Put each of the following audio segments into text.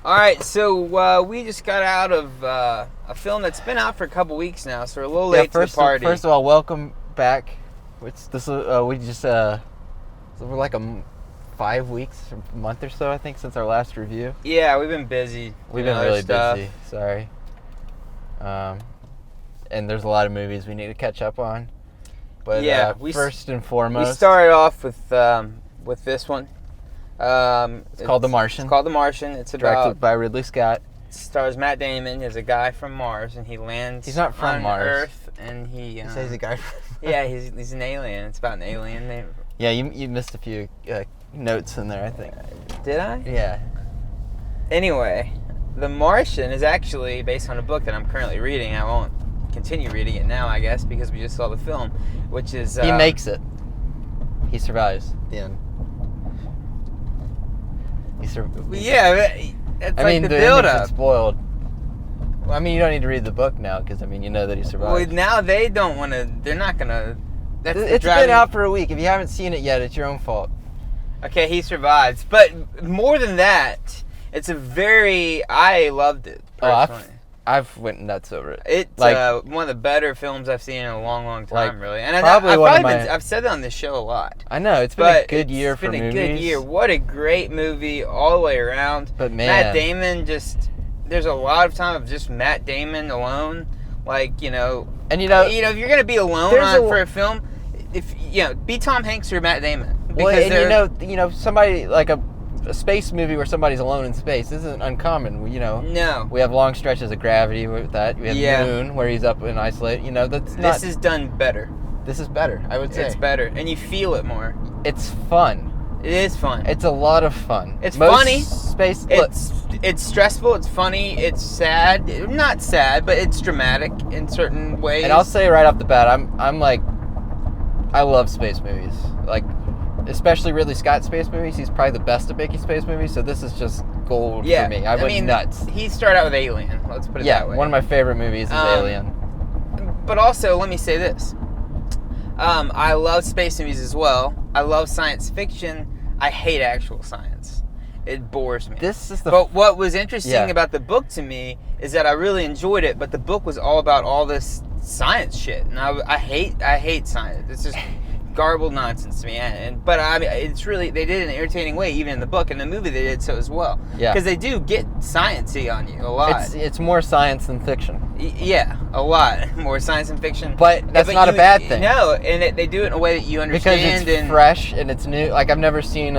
All right, so we just got out of a film that's been out for a couple weeks now, so we're a little late to the party. First of all, welcome back. We just so we're like 5 weeks, a month or so, I think, since our last review. Yeah, we've been busy. We've been really busy. Sorry. And there's a lot of movies we need to catch up on. But yeah, first and foremost, we started off with this one. It's called The Martian. It's called The Martian. It's directed by Ridley Scott. Stars Matt Damon as a guy from Mars, and he lands. He's not from on Mars. Earth, and he says he's a guy from Mars. Yeah, he's an alien. It's about an alien. Yeah, you missed a few notes in there, I think. Did I? Yeah. Anyway, The Martian is actually based on a book that I'm currently reading. I won't continue reading it now, I guess, because we just saw the film, which is... he makes it. He survives at the end. Yeah, it's like the build-up. Spoiled. Well, I mean, you don't need to read the book now, because, I mean, you know that he survives. Well, now they don't want to... They're not going to... It's been out for a week. If you haven't seen it yet, it's your own fault. Okay, he survives. But more than that, it's a very... I loved it, personally. I've went nuts over it. It's one of the better films I've seen in a long, long time, really. And I've said that on this show a lot. I know, it's been a good year for movies. It's been a good year. What a great movie all the way around. But man, Matt Damon there's a lot of time of just Matt Damon alone. Like, and if you're going to be alone for a film, be Tom Hanks or Matt Damon. Well, and somebody like a space movie where somebody's alone in space isn't uncommon. No. We have long stretches of Gravity with that. We have Moon where he's up and isolated. This is done better. This is better, I would say. It's better, and you feel it more. It's fun. It is fun. It's a lot of fun. It's funny. Space. It's stressful. It's funny. It's sad. Not sad, but it's dramatic in certain ways. And I'll say right off the bat, I'm like, I love space movies. Like, especially Ridley Scott space movies. He's probably the best at making space movies, so this is just gold for me. I went nuts. He started out with Alien, let's put it that way. Yeah, one of my favorite movies is Alien. But also, let me say this. I love space movies as well. I love science fiction. I hate actual science. It bores me. But what was interesting about the book to me is that I really enjoyed it, but the book was all about all this science shit. And I hate science. It's just... garbled nonsense to me, but I mean, it's really, they did it in an entertaining way, even in the book. In the movie, they did so as well. Yeah, because they do get sciencey on you a lot. It's more science than fiction. Yeah, a lot more science than fiction. But that's not a bad thing. No, and they do it in a way that you understand. Because it's fresh and it's new. Like, I've never seen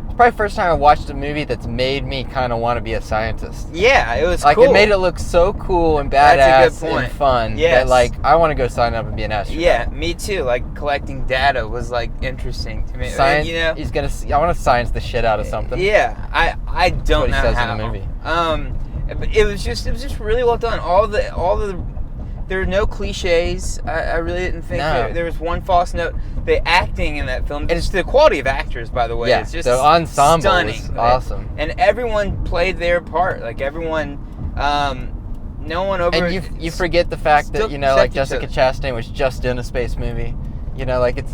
it's probably the first time I watched a movie that's made me kind of want to be a scientist. Yeah, it was like, cool. It made it look so cool and badass and fun that, like, I want to go sign up and be an astronaut. Yeah, me too. Like, collecting data was, like, interesting to me. Science, I want to science the shit out of something. Yeah, I don't know how. That's what he says in the movie. It was just really well done. All the there were no cliches. I really didn't think there was one false note. The acting in that film, it's the quality of actors, by the way. Yeah, it's just the ensemble stunning. is awesome. And everyone played their part. Like, everyone, no one over... And you forget the fact that, like, Jessica Chastain was just in a space movie. Like, it's...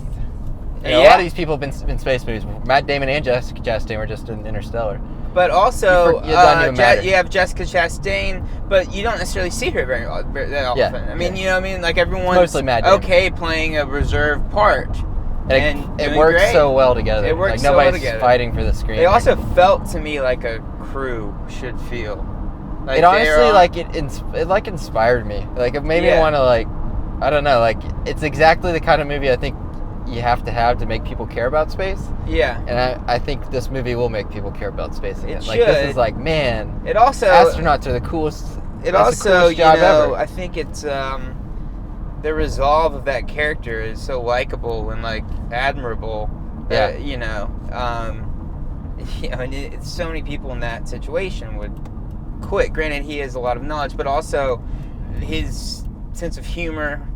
a lot of these people have been in space movies. Matt Damon and Jessica Chastain were just in Interstellar. But also, you have Jessica Chastain, but you don't necessarily see her very often. Yeah, I mean, you know what I mean? Like, everyone's mostly Matt Damon. Okay playing a reserved part. And it works so well together. It works like, so well nobody's together. Fighting for the screen. They also felt to me like a crew should feel. Like, it honestly, it inspired me. Like, it made me want to, like, I don't know, like, it's exactly the kind of movie I think you have to make people care about space. Yeah. And I think this movie will make people care about space again. It like, should. this is like, man, it also, astronauts are the coolest. It also, the job ever. I think it's the resolve of that character is so likable and, like, admirable that, and so many people in that situation would quit. Granted, he has a lot of knowledge, but also his sense of humor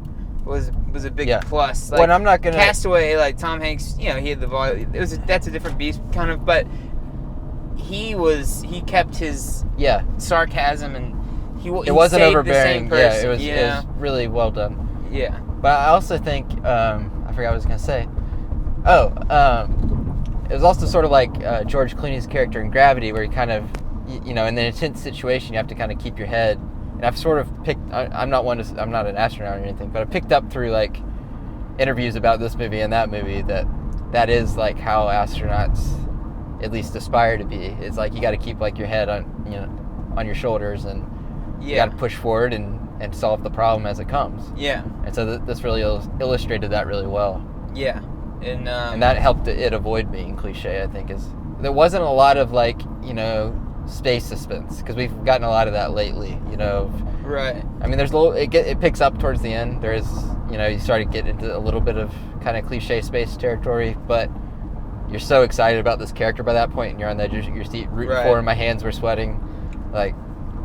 was a big plus. Like, I'm not gonna Castaway, like Tom Hanks, he had the volume. That's a different beast, kind of, but he kept his sarcasm, and he wasn't overbearing. The same person, it was really well done. Yeah, but I also think I forgot what I was gonna say. It was also sort of like George Clooney's character in Gravity, where he kind of you know, in an intense situation, you have to kind of keep your head. And I've sort of I'm not an astronaut or anything, but I picked up through like interviews about this movie and that movie that is like how astronauts at least aspire to be. It's like you got to keep like your head on your shoulders, and you got to push forward and solve the problem as it comes. Yeah. And so this really illustrated that really well. Yeah. And that helped it avoid being cliche, I think. There wasn't a lot of like, you know, space suspense, because we've gotten a lot of that lately, you know. Right. I mean, it picks up towards the end. There is, you know, you start to get into a little bit of kind of cliche space territory, but you're so excited about this character by that point, and you're on the edge of your seat rooting for him. My hands were sweating. Like,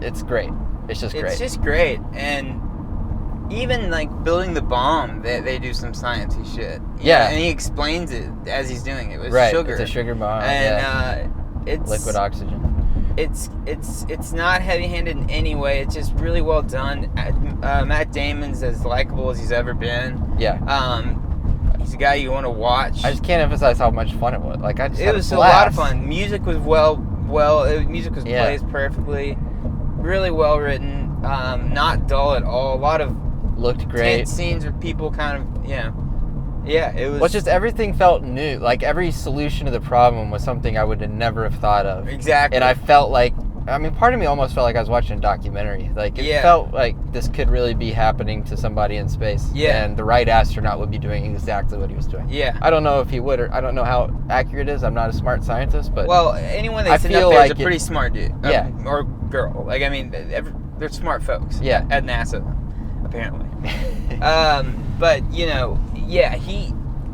it's great. It's just great. It's just great. And even like building the bomb, they do some sciencey shit. Yeah. And he explains it as he's doing it with sugar. It's a sugar bomb. And it's liquid oxygen. It's not heavy-handed in any way. It's just really well done. Matt Damon's as likable as he's ever been. Yeah. He's a guy you want to watch. I just can't emphasize how much fun it was. Like, it was a lot of fun. Music was music was placed perfectly. Really well written. Not dull at all. A lot of looked great. Tense scenes with people kind of, yeah, it was. Well, just everything felt new. Like, every solution to the problem was something I would have never have thought of. Exactly. And I felt like, I mean, part of me almost felt like I was watching a documentary. Like, it felt like this could really be happening to somebody in space. Yeah. And the right astronaut would be doing exactly what he was doing. Yeah. I don't know if he would, or I don't know how accurate it is. I'm not a smart scientist, but... Well, anyone they send up there is a pretty smart dude. Yeah. Or girl. Like, I mean, they're smart folks. Yeah. At NASA, apparently. But, you know, yeah,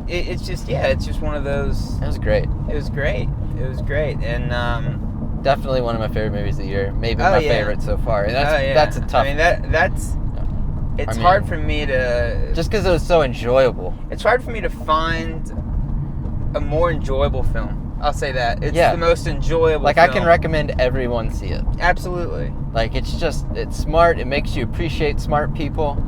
it's just one of those... It was great. It was great. And, definitely one of my favorite movies of the year. Maybe my favorite so far. And that's a tough... I mean, it's hard for me to... Just because it was so enjoyable. It's hard for me to find a more enjoyable film. I'll say that. It's the most enjoyable film. I can recommend everyone see it. Absolutely. Like, it's smart. It makes you appreciate smart people.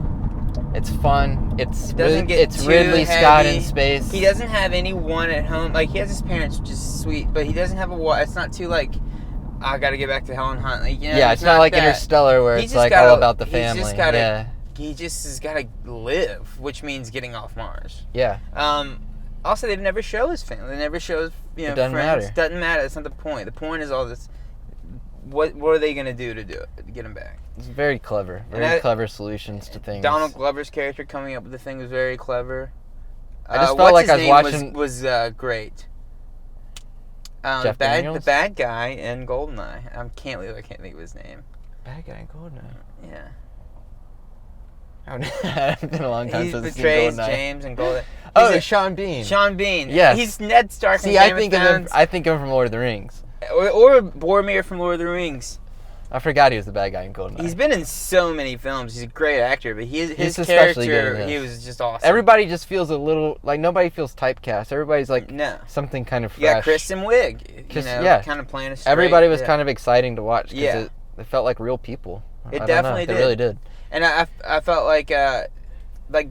It's fun. It's Ridley Scott in space. He doesn't have anyone at home. Like, he has his parents, which is sweet, but he doesn't have it's not too, like, I got to get back to Helen Hunt. Like, you know, it's not like that. Interstellar, where it's like all about the family. He just has got to live, which means getting off Mars. Yeah. Also, they never show his family. They never show his it doesn't friends. matter. Doesn't matter. That's not the point. The point is all this. What are they going to do to get him back? It's very clever. Very clever solutions to things. Donald Glover's character coming up with the thing was very clever. I just felt like I was watching... was great. Jeff Daniels? The bad guy in GoldenEye. I can't think of his name. Bad guy in GoldenEye? Yeah. It's been a long time since I've seen GoldenEye. He betrays James in GoldenEye. Oh, Sean Bean. Sean Bean. Yes. He's Ned Stark in I think of him from Lord of the Rings. Or Boromir from Lord of the Rings. I forgot he was the bad guy in GoldenEye. He's been in so many films. He's a great actor, but his character, he was just awesome. Everybody just feels a little, like, nobody feels typecast. Everybody's like something kind of fresh. Yeah, Kristen Wiig, kind of playing a straight. Everybody was kind of exciting to watch because it felt like real people. It definitely did. They really did. And I felt like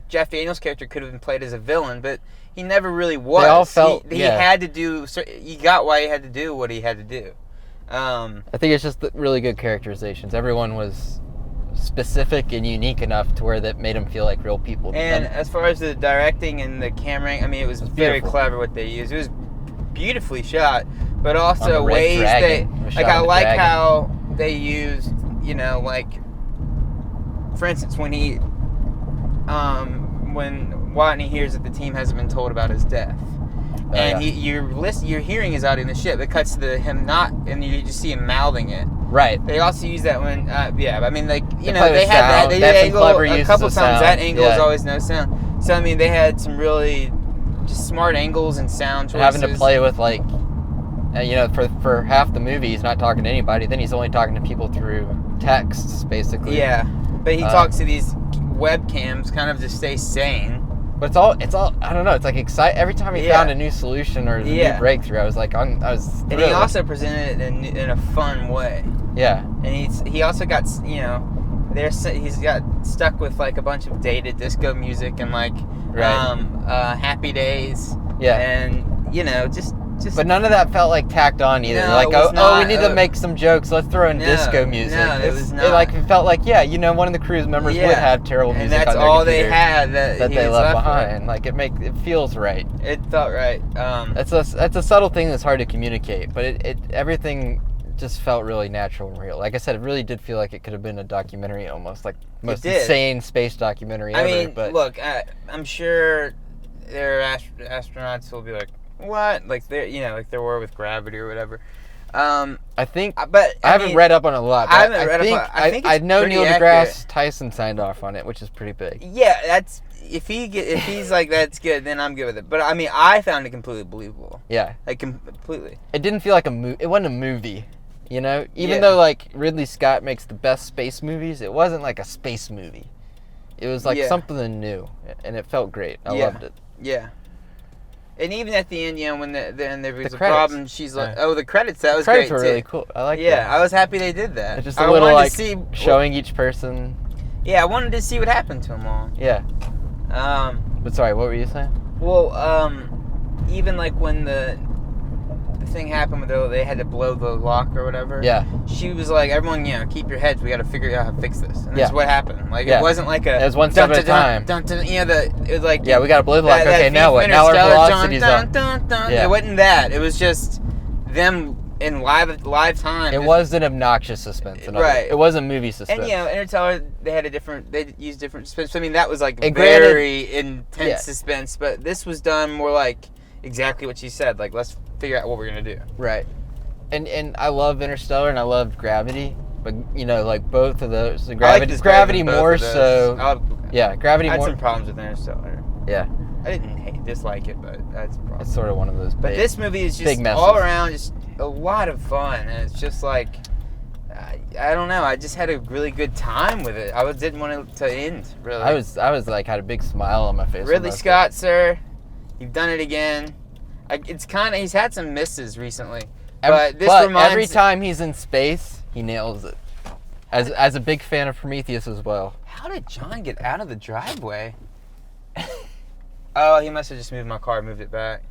Jeff Daniels' character could have been played as a villain, but he never really was. They all felt, he had to do, he got why he had to do what he had to do. I think it's just really good characterizations. Everyone was specific and unique enough to where that made them feel like real people. And as far as the directing and the cameraing, I mean, it was very clever what they used. It was beautifully shot, but also ways I like how they used, like, for instance, when Watney hears that the team hasn't been told about his death. And you're hearing his audio in the ship. It cuts to him not, and you just see him mouthing it. Right. They also use that when, I mean, like, they had that. They did angle a couple times. That angle is always no sound. So I mean, they had some really just smart angles and sound choices. Having to play with, like, for half the movie, he's not talking to anybody. Then he's only talking to people through texts, basically. Yeah, but he talks to these webcams, kind of to stay sane. But it's all. I don't know. It's like exciting. Every time he found a new solution or a new breakthrough, I was like, I was thrilled. And he also presented it in a fun way. Yeah. And he also got, he's got stuck with like a bunch of dated disco music and like Happy Days. Yeah. And just But none of that felt like tacked on either. No, like, it was oh, we not. need to make some jokes. Let's throw in disco music. No, it was not. It felt like, one of the crew's members would have terrible music and that's on their all computer they had that they left behind. With. Like, it feels right. It felt right. That's a subtle thing that's hard to communicate, but everything just felt really natural and real. Like I said, it really did feel like it could have been a documentary almost, like most insane space documentary ever. I mean, but look, I'm sure there are astronauts who'll be like, what? Like like there were with Gravity or whatever. I think, but I haven't read up on it a lot. But I haven't read up on it. I think I know Neil accurate. deGrasse Tyson signed off on it, which is pretty big. Yeah, that's if he's like that's good, then I'm good with it. But I mean, I found it completely believable. Yeah, like completely. It didn't feel like it wasn't a movie. Even though like Ridley Scott makes the best space movies, it wasn't like a space movie. It was like something new, and it felt great. I loved it. Yeah. And even at the end, when there was a credits. problem, she's like, "Oh, the credits! That was great. The credits great were too." really cool. I like that. Yeah, I was happy they did that. It's just a little like showing each person. Yeah, I wanted to see what happened to them all. Yeah. But sorry, what were you saying? Well, even like when the thing happened with they had to blow the lock or whatever. Yeah. She was like, "Everyone, keep your heads. We got to figure out how to fix this." And that's what happened. Like it wasn't like it was one step at a time. It was like we got to blow the lock. Okay, now what? Now our velocity's up. Yeah. It wasn't that. It was just them in live time. It was an obnoxious suspense. Right. It was a movie suspense. And Interstellar, they used different suspense. I mean, that was like very intense suspense, but this was done more like exactly what she said. Like, let's figure out what we're gonna do. Right. And I love Interstellar and I loved Gravity, but like both of those, Gravity more so. Gravity more. I had some problems with Interstellar. Yeah. I didn't dislike it, but that's a problem. It's sort of one of those. But this movie is just all around just a lot of fun, and it's just like I don't know. I just had a really good time with it. I didn't want it to end. Really. I was like had a big smile on my face. Ridley Scott, sir, you've done it again. He's had some misses recently, but every time he's in space, he nails it. As a big fan of Prometheus as well. How did John get out of the driveway? Oh, he must have just moved my car, moved it back.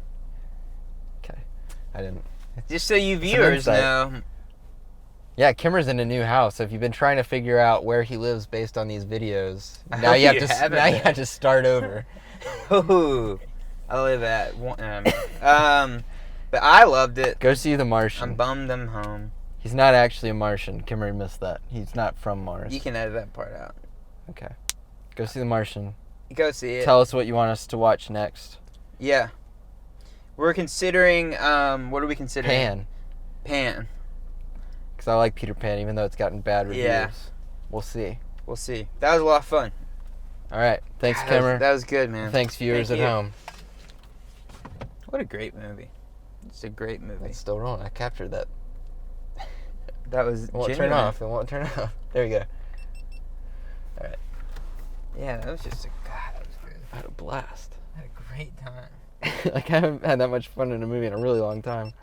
Okay, I didn't. Just so you viewers know. Yeah, Kemer's in a new house. So if you've been trying to figure out where he lives based on these videos, now you have to start over. Ooh, I live at but I loved it. Go see The Martian. I'm bummed I'm home. He's not actually a Martian. Kemer missed that. He's not from Mars. You can edit that part out. Okay. Go see The Martian. Go see it. Tell us what you want us to watch next. Yeah. We're considering, what are we considering? Pan. Because I like Peter Pan, even though it's gotten bad reviews. Yeah. We'll see. That was a lot of fun. All right. Thanks, Kemer. That was good, man. Thanks, viewers at home. What a great movie. It's a great movie. It's still rolling. I captured that. That was It won't turn off. There we go. All right. Yeah, that was just that was good. I had a blast. I had a great time. Like, I haven't had that much fun in a movie in a really long time.